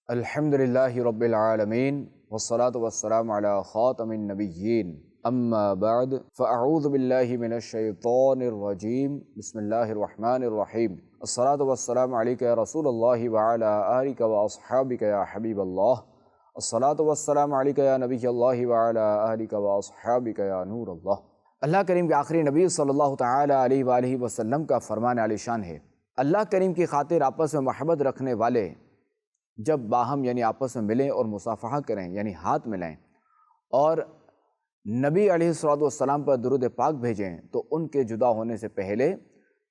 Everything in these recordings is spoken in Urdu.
الحمدللہ رب العالمین والصلاة والسلام علی خاتم النبیین اما بعد فاعوذ باللہ من الشیطان الرجیم بسم اللہ الرحمن الرحیم الصلاة والسلام علیک یا رسول اللہ وعلی آلک واصحابک یا حبیب اللہ الصلاة والسلام علیک یا نبی اللہ وعلی آلک واصحابک یا نور اللہ۔ اللہ کریم کے آخری نبی صلی اللہ تعالی علیہ وآلہ وسلم کا فرمان عالی شان ہے، اللہ کریم کی خاطر آپس میں محبت رکھنے والے جب باہم یعنی آپس میں ملیں اور مصافحہ کریں یعنی ہاتھ ملائیں اور نبی علیہ الصلوۃ والسلام پر درود پاک بھیجیں تو ان کے جدا ہونے سے پہلے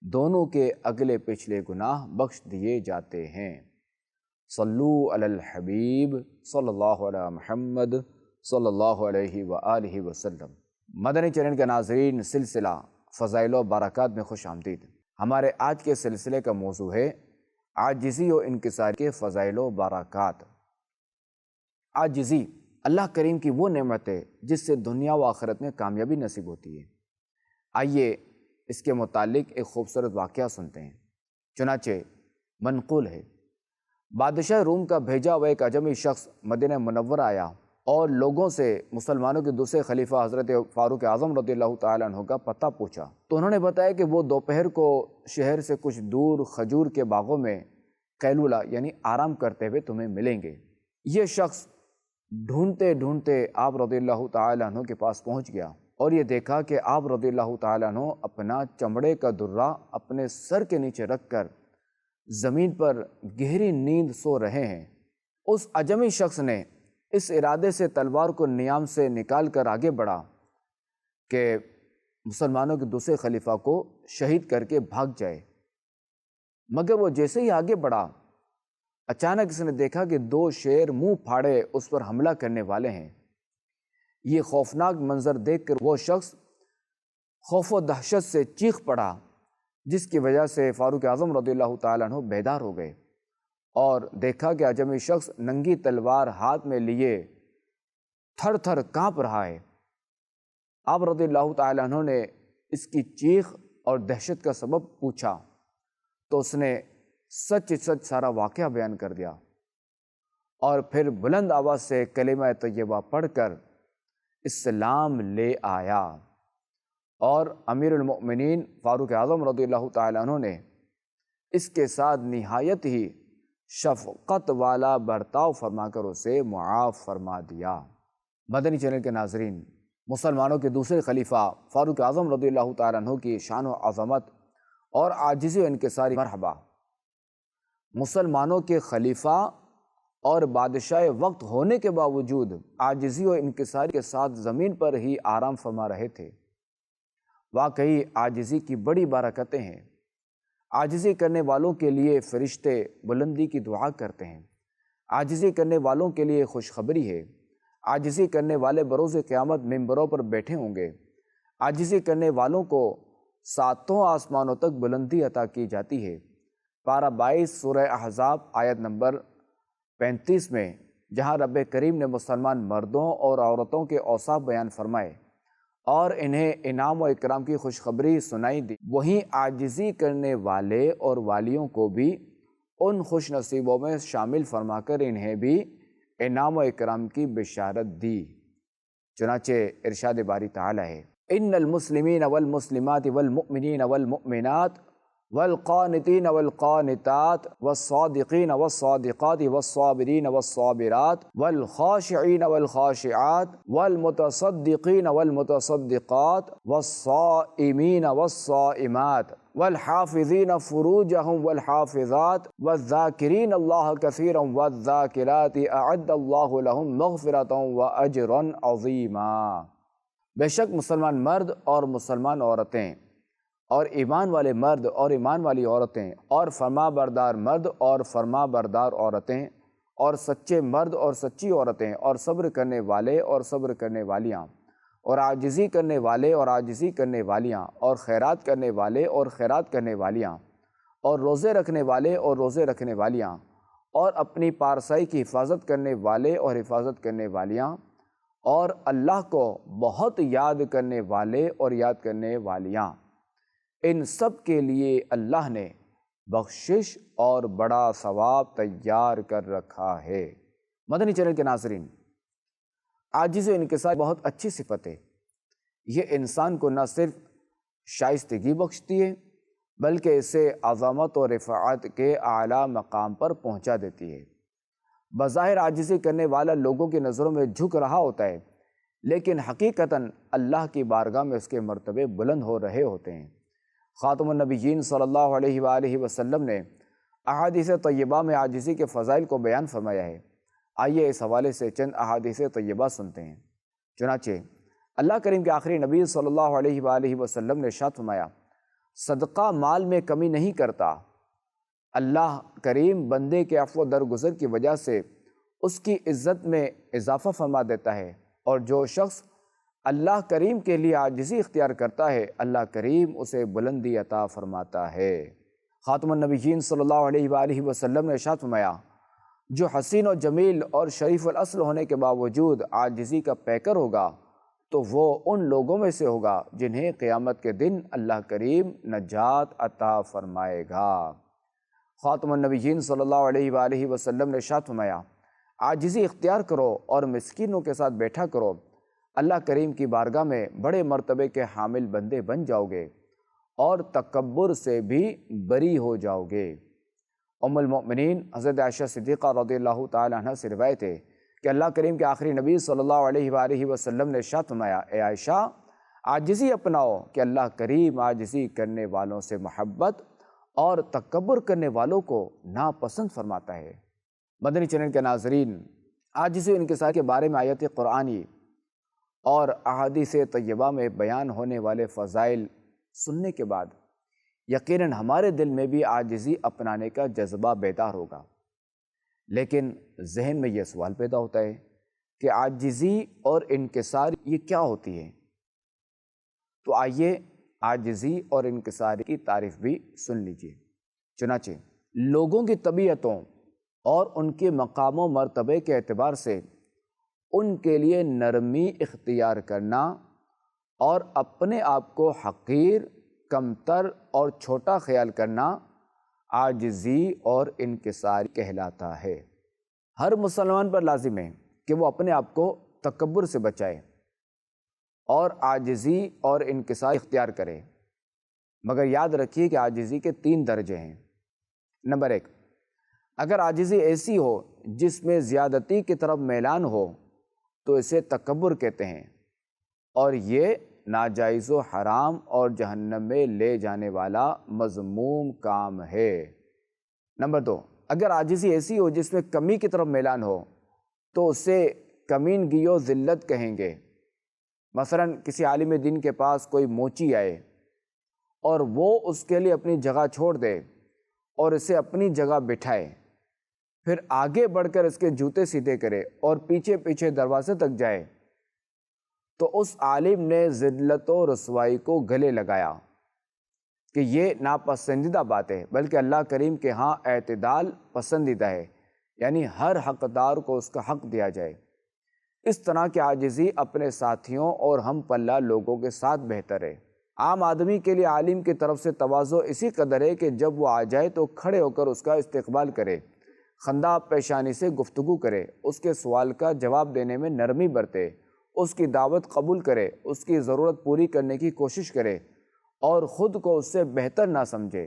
دونوں کے اگلے پچھلے گناہ بخش دیے جاتے ہیں۔ صلو علی الحبیب صلی اللہ علی محمد صلی اللہ علیہ وآلہ وسلم۔ مدنی چینل کے ناظرین، سلسلہ فضائل و برکات میں خوش آمدید۔ ہمارے آج کے سلسلے کا موضوع ہے عاجزی و انکسار کے فضائل و برکات۔ عاجزی اللہ کریم کی وہ نعمت ہے جس سے دنیا و آخرت میں کامیابی نصیب ہوتی ہے۔ آئیے اس کے متعلق ایک خوبصورت واقعہ سنتے ہیں۔ چنانچہ منقول ہے، بادشاہ روم کا بھیجا ہوا ایک اجمی شخص مدینہ منورہ آیا اور لوگوں سے مسلمانوں کے دوسرے خلیفہ حضرت فاروق اعظم رضی اللہ تعالیٰ عنہ کا پتہ پوچھا تو انہوں نے بتایا کہ وہ دوپہر کو شہر سے کچھ دور کھجور کے باغوں میں قیلولہ یعنی آرام کرتے ہوئے تمہیں ملیں گے۔ یہ شخص ڈھونڈتے ڈھونڈتے آپ رضی اللہ تعالیٰ عنہ کے پاس پہنچ گیا اور یہ دیکھا کہ آپ رضی اللہ تعالیٰ عنہ اپنا چمڑے کا درہ اپنے سر کے نیچے رکھ کر زمین پر گہری نیند سو رہے ہیں۔ اس اجمی شخص نے اس ارادے سے تلوار کو نیام سے نکال کر آگے بڑھا کہ مسلمانوں کے دوسرے خلیفہ کو شہید کر کے بھاگ جائے، مگر وہ جیسے ہی آگے بڑھا اچانک اس نے دیکھا کہ دو شیر منہ پھاڑے اس پر حملہ کرنے والے ہیں۔ یہ خوفناک منظر دیکھ کر وہ شخص خوف و دہشت سے چیخ پڑا، جس کی وجہ سے فاروق اعظم رضی اللہ تعالیٰ عنہ بیدار ہو گئے اور دیکھا کہ اجمی شخص ننگی تلوار ہاتھ میں لیے تھر تھر کانپ رہا ہے۔ آپ رضی اللہ تعالیٰ عنہ نے اس کی چیخ اور دہشت کا سبب پوچھا تو اس نے سچ سچ سارا واقعہ بیان کر دیا اور پھر بلند آواز سے کلمہ طیبہ پڑھ کر اسلام لے آیا، اور امیر المؤمنین فاروق اعظم رضی اللہ تعالیٰ عنہ نے اس کے ساتھ نہایت ہی شفقت والا برتاؤ فرما کر اسے معاف فرما دیا۔ مدنی چینل کے ناظرین، مسلمانوں کے دوسرے خلیفہ فاروق اعظم رضی اللہ تعالیٰ عنہ کی شان و عظمت اور عاجزی و انکساری مرحبا۔ مسلمانوں کے خلیفہ اور بادشاہ وقت ہونے کے باوجود عاجزی و انکساری کے ساتھ زمین پر ہی آرام فرما رہے تھے۔ واقعی عاجزی کی بڑی برکتیں ہیں۔ عاجزی کرنے والوں کے لیے فرشتے بلندی کی دعا کرتے ہیں۔ عاجزی کرنے والوں کے لیے خوشخبری ہے۔ عاجزی کرنے والے بروز قیامت ممبروں پر بیٹھے ہوں گے۔ عاجزی کرنے والوں کو ساتوں آسمانوں تک بلندی عطا کی جاتی ہے۔ پارہ 22 سورہ احزاب آیت نمبر 35 میں جہاں رب کریم نے مسلمان مردوں اور عورتوں کے اوصاف بیان فرمائے اور انہیں انعام و اکرام کی خوشخبری سنائی دی، وہیں عاجزی کرنے والے اور والیوں کو بھی ان خوش نصیبوں میں شامل فرما کر انہیں بھی انعام و اکرام کی بشارت دی۔ چنانچہ ارشاد باری تعالی ہے، ان المسلمین والمسلمات والمؤمنین والمؤمنات والقانتین والقانتات والصادقین والصادقات والصابرین والصابرات والخاشعین والخاشعات والمتصدقین والمتصدقات والصائمین والصائمات والحافظین فروجہم والحافظات والذاکرین اللہ کثیرا والذاکرات اعد اللہ لہم مغفرۃ واجرا عظیما۔ بے شک مسلمان مرد اور مسلمان عورتیں اور ایمان والے مرد اور ایمان والی عورتیں اور فرما بردار مرد اور فرما بردار عورتیں اور سچے مرد اور سچی عورتیں اور صبر کرنے والے اور صبر کرنے والیاں اور عاجزی کرنے والے اور عاجزی کرنے والیاں اور خیرات کرنے والے اور خیرات کرنے والیاں اور روزے رکھنے والے اور روزے رکھنے والیاں اور اپنی پارسائی کی حفاظت کرنے والے اور حفاظت کرنے والیاں اور اللہ کو بہت یاد کرنے والے اور یاد کرنے والیاں، ان سب کے لیے اللہ نے بخشش اور بڑا ثواب تیار کر رکھا ہے۔ مدنی چینل کے ناظرین، عاجزی و انکسار بہت اچھی صفت ہے۔ یہ انسان کو نہ صرف شائستگی بخشتی ہے بلکہ اسے عظمت و رفعت کے اعلیٰ مقام پر پہنچا دیتی ہے۔ بظاہر عاجزی کرنے والا لوگوں کی نظروں میں جھک رہا ہوتا ہے، لیکن حقیقتاً اللہ کی بارگاہ میں اس کے مرتبے بلند ہو رہے ہوتے ہیں۔ خاتم النبیین صلی اللہ علیہ وآلہ وسلم نے احادیث طیبہ میں عاجزی کے فضائل کو بیان فرمایا ہے۔ آئیے اس حوالے سے چند احادیث طیبہ سنتے ہیں۔ چنانچہ اللہ کریم کے آخری نبی صلی اللہ علیہ وآلہ وسلم نے ارشاد فرمایا، صدقہ مال میں کمی نہیں کرتا۔ اللہ کریم بندے کے عفو و درگزر کی وجہ سے اس کی عزت میں اضافہ فرما دیتا ہے، اور جو شخص اللہ کریم کے لیے عاجزی اختیار کرتا ہے، اللہ کریم اسے بلندی عطا فرماتا ہے۔ خاتم النبیین صلی اللہ علیہ وآلہ وسلم نے ارشاد فرمایا، جو حسین و جمیل اور شریف الاصل ہونے کے باوجود عاجزی کا پیکر ہوگا تو وہ ان لوگوں میں سے ہوگا جنہیں قیامت کے دن اللہ کریم نجات عطا فرمائے گا۔ خاتم النبیین صلی اللہ علیہ وآلہ وسلم نے ارشاد فرمایا، عاجزی اختیار کرو اور مسکینوں کے ساتھ بیٹھا کرو، اللہ کریم کی بارگاہ میں بڑے مرتبے کے حامل بندے بن جاؤ گے اور تکبر سے بھی بری ہو جاؤ گے۔ ام المؤمنین حضرت عائشہ صدیقہ رضی اللہ تعالی عنہ سے روایت ہے کہ اللہ کریم کے آخری نبی صلی اللہ علیہ وآلہ وسلم نے ارشاد فرمایا، اے عائشہ، عاجزی اپناؤ کہ اللہ کریم عاجزی کرنے والوں سے محبت اور تکبر کرنے والوں کو ناپسند فرماتا ہے۔ مدنی چینل کے ناظرین، عاجزی و انکسار کے بارے میں آیت قرآنی اور احادیث طیبہ میں بیان ہونے والے فضائل سننے کے بعد یقیناً ہمارے دل میں بھی عاجزی اپنانے کا جذبہ بیدار ہوگا، لیکن ذہن میں یہ سوال پیدا ہوتا ہے کہ عاجزی اور انکسار یہ کیا ہوتی ہے؟ تو آئیے عاجزی اور انکسار کی تعریف بھی سن لیجیے۔ چنانچہ لوگوں کی طبیعتوں اور ان کے مقام و مرتبے کے اعتبار سے ان کے لیے نرمی اختیار کرنا اور اپنے آپ کو حقیر، کمتر اور چھوٹا خیال کرنا عاجزی اور انکسار کہلاتا ہے۔ ہر مسلمان پر لازم ہے کہ وہ اپنے آپ کو تکبر سے بچائے اور عاجزی اور انکسار اختیار کرے، مگر یاد رکھیے کہ عاجزی کے 3 درجے ہیں۔ نمبر 1، اگر عاجزی ایسی ہو جس میں زیادتی کی طرف میلان ہو تو اسے تکبر کہتے ہیں، اور یہ ناجائز و حرام اور جہنم میں لے جانے والا مذموم کام ہے۔ نمبر 2، اگر عاجزی ایسی ہو جس میں کمی کی طرف میلان ہو تو اسے کمینگی و ذلت کہیں گے۔ مثلا کسی عالم دین کے پاس کوئی موچی آئے اور وہ اس کے لیے اپنی جگہ چھوڑ دے اور اسے اپنی جگہ بٹھائے، پھر آگے بڑھ کر اس کے جوتے سیدھے کرے اور پیچھے پیچھے دروازے تک جائے، تو اس عالم نے ذلت و رسوائی کو گلے لگایا کہ یہ ناپسندیدہ بات ہے، بلکہ اللہ کریم کے ہاں اعتدال پسندیدہ ہے، یعنی ہر حقدار کو اس کا حق دیا جائے۔ اس طرح کی عاجزی اپنے ساتھیوں اور ہم پلہ لوگوں کے ساتھ بہتر ہے۔ عام آدمی کے لیے عالم کی طرف سے تواضع اسی قدر ہے کہ جب وہ آ جائے تو کھڑے ہو کر اس کا استقبال کرے، خنداب پیشانی سے گفتگو کرے، اس کے سوال کا جواب دینے میں نرمی برتے، اس کی دعوت قبول کرے، اس کی ضرورت پوری کرنے کی کوشش کرے اور خود کو اس سے بہتر نہ سمجھے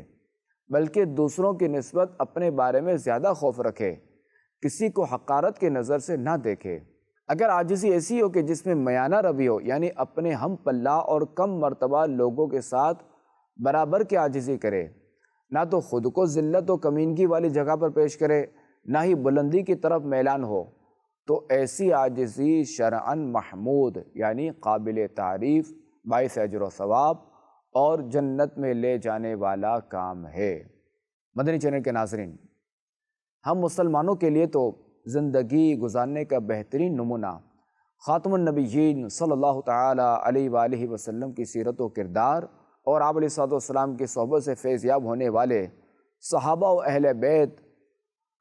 بلکہ دوسروں کی نسبت اپنے بارے میں زیادہ خوف رکھے، کسی کو حقارت کی نظر سے نہ دیکھے۔ اگر عاجزی ایسی ہو کہ جس میں میانہ روی ہو، یعنی اپنے ہم پلہ اور کم مرتبہ لوگوں کے ساتھ برابر کی عاجزی کرے، نہ تو خود کو ذلت و کمینگی والی جگہ پر پیش کرے، نہ ہی بلندی کی طرف میلان ہو، تو ایسی عاجزی شرعاً محمود یعنی قابل تعریف، باعث اجر و ثواب اور جنت میں لے جانے والا کام ہے۔ مدنی چینل کے ناظرین، ہم مسلمانوں کے لیے تو زندگی گزارنے کا بہترین نمونہ خاتم النبیین صلی اللہ تعالی علیہ وآلہ وسلم کی سیرت و کردار اور آپ علیہ السلام کی صحبت سے فیض یاب ہونے والے صحابہ و اہل بیت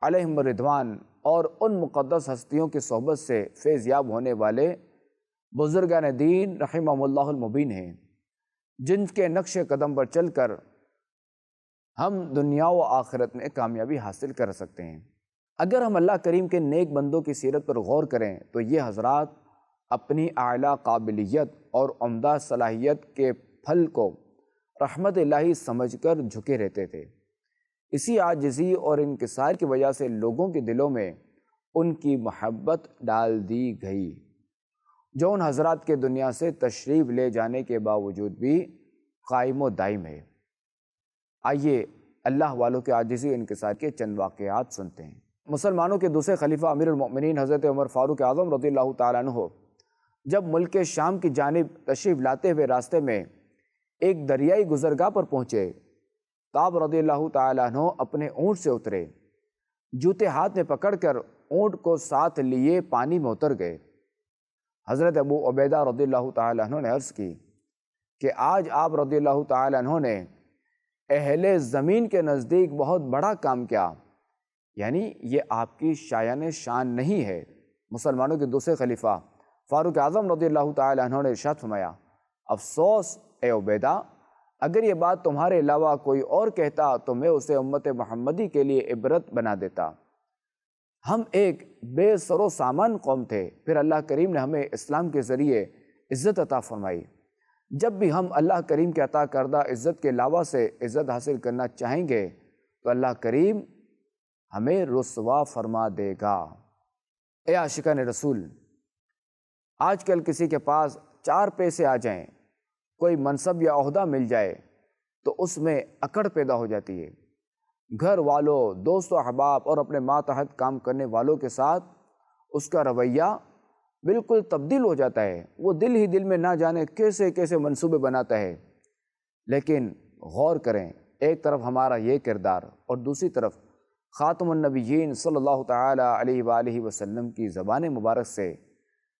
علیہم الرضوان اور ان مقدس ہستیوں کی صحبت سے فیض یاب ہونے والے بزرگان دین رحمہم اللہ المبین ہیں، جن کے نقش قدم پر چل کر ہم دنیا و آخرت میں کامیابی حاصل کر سکتے ہیں۔ اگر ہم اللہ کریم کے نیک بندوں کی سیرت پر غور کریں تو یہ حضرات اپنی اعلیٰ قابلیت اور عمدہ صلاحیت کے پھل کو رحمت الہی سمجھ کر جھکے رہتے تھے۔ اسی عاجزی اور انکسار کی وجہ سے لوگوں کے دلوں میں ان کی محبت ڈال دی گئی، جو ان حضرات کے دنیا سے تشریف لے جانے کے باوجود بھی قائم و دائم ہے۔ آئیے اللہ والوں کے عاجزی و انکسار کے چند واقعات سنتے ہیں۔ مسلمانوں کے دوسرے خلیفہ امیر المؤمنین حضرت عمر فاروق اعظم رضی اللہ تعالیٰ عنہ جب ملک شام کی جانب تشریف لاتے ہوئے راستے میں ایک دریائی گزرگاہ پر پہنچے تو آپ رضی اللہ تعالیٰ عنہ اپنے اونٹ سے اترے، جوتے ہاتھ میں پکڑ کر اونٹ کو ساتھ لیے پانی میں اتر گئے۔ حضرت ابو عبیدہ رضی اللہ تعالیٰ عنہ نے عرض کی کہ آج آپ رضی اللہ تعالیٰ عنہ نے اہل زمین کے نزدیک بہت بڑا کام کیا، یعنی یہ آپ کی شایان شان نہیں ہے۔ مسلمانوں کے دوسرے خلیفہ فاروق اعظم رضی اللہ تعالیٰ عنہ نے ارشاد فرمایا، افسوس اے عبیدہ، اگر یہ بات تمہارے علاوہ کوئی اور کہتا تو میں اسے امت محمدی کے لیے عبرت بنا دیتا۔ ہم ایک بے سر و سامان قوم تھے، پھر اللہ کریم نے ہمیں اسلام کے ذریعے عزت عطا فرمائی۔ جب بھی ہم اللہ کریم کے عطا کردہ عزت کے علاوہ سے عزت حاصل کرنا چاہیں گے تو اللہ کریم ہمیں رسوا فرما دے گا۔ اے عاشقان رسول، آج کل کسی کے پاس 4 پیسے آ جائیں، کوئی منصب یا عہدہ مل جائے تو اس میں اکڑ پیدا ہو جاتی ہے۔ گھر والوں، دوست و احباب اور اپنے ماتحت کام کرنے والوں کے ساتھ اس کا رویہ بالکل تبدیل ہو جاتا ہے۔ وہ دل ہی دل میں نہ جانے کیسے کیسے منصوبے بناتا ہے۔ لیکن غور کریں، ایک طرف ہمارا یہ کردار اور دوسری طرف خاتم النبیین صلی اللہ تعالیٰ علیہ وآلہ وسلم کی زبان مبارک سے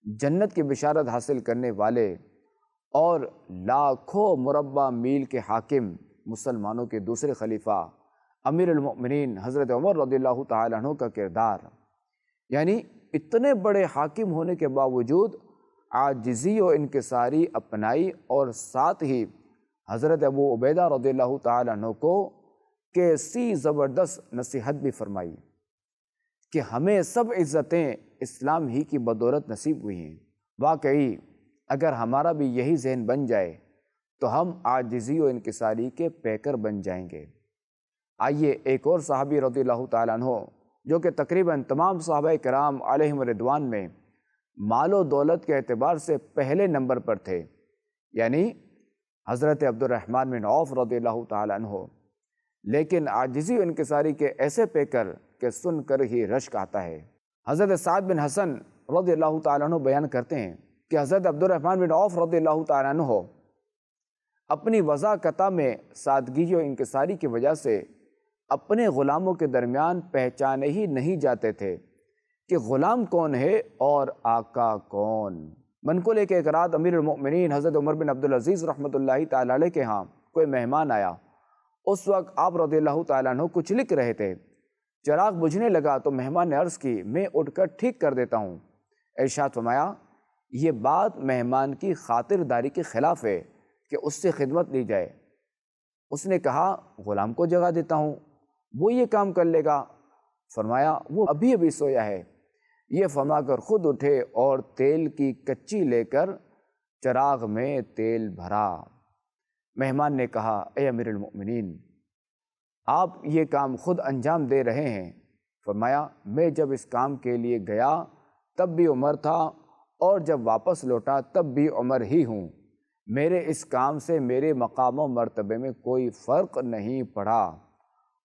جنت کی بشارت حاصل کرنے والے اور لاکھوں مربع میل کے حاکم مسلمانوں کے دوسرے خلیفہ امیر المؤمنین حضرت عمر رضی اللہ تعالیٰ عنہ کا کردار، یعنی اتنے بڑے حاکم ہونے کے باوجود عاجزی و انکساری اپنائی اور ساتھ ہی حضرت ابو عبیدہ رضی اللہ تعالیٰ عنہ کو کیسی زبردست نصیحت بھی فرمائی کہ ہمیں سب عزتیں اسلام ہی کی بدولت نصیب ہوئی ہیں۔ واقعی اگر ہمارا بھی یہی ذہن بن جائے تو ہم عاجزی و انکساری کے پیکر بن جائیں گے۔ آئیے ایک اور صحابی رضی اللہ تعالیٰ عنہ جو کہ تقریباً تمام صحابہ کرام علیہم رضوان میں مال و دولت کے اعتبار سے پہلے نمبر پر تھے، یعنی حضرت عبد الرحمن بن عوف رضی اللہ تعالیٰ عنہ، لیکن عاجزی و انکساری کے ایسے پیکر کہ سن کر ہی رشک آتا ہے۔ حضرت سعد بن حسن رضی اللہ تعالیٰ عنہ بیان کرتے ہیں کہ حضرت عبد الرحمن بن عوف رضی اللہ تعالیٰ عنہ اپنی وضاقتہ میں سادگی و انکساری کی وجہ سے اپنے غلاموں کے درمیان پہچانے ہی نہیں جاتے تھے کہ غلام کون ہے اور آقا کون۔ منقول ہے کہ ایک رات امیر المؤمنین حضرت عمر بن عبدالعزیز رحمۃ اللہ تعالیٰ علیہ کے ہاں کوئی مہمان آیا۔ اس وقت آپ رضی اللہ تعالیٰ عنہ کچھ لکھ رہے تھے۔ چراغ بجھنے لگا تو مہمان نے عرض کی، میں اٹھ کر ٹھیک کر دیتا ہوں۔ ارشاد فرمایا، یہ بات مہمان کی خاطرداری کے خلاف ہے کہ اس سے خدمت لی جائے۔ اس نے کہا، غلام کو جگا دیتا ہوں، وہ یہ کام کر لے گا۔ فرمایا، وہ ابھی ابھی سویا ہے۔ یہ فرما کر خود اٹھے اور تیل کی کچی لے کر چراغ میں تیل بھرا۔ مہمان نے کہا، اے امیر المؤمنین، آپ یہ کام خود انجام دے رہے ہیں۔ فرمایا، میں جب اس کام کے لیے گیا تب بھی عمر تھا اور جب واپس لوٹا تب بھی عمر ہی ہوں۔ میرے اس کام سے میرے مقام و مرتبے میں کوئی فرق نہیں پڑا،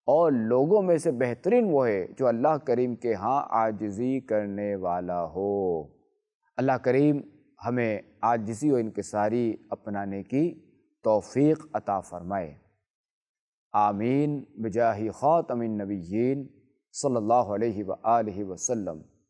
اور لوگوں میں سے بہترین وہ ہے جو اللہ کریم کے ہاں عاجزی کرنے والا ہو۔ اللہ کریم ہمیں عاجزی و انکساری اپنانے کی توفیق عطا فرمائے۔ آمین بجاہ خاتم النبیین صلی اللہ علیہ وآلہ وسلم۔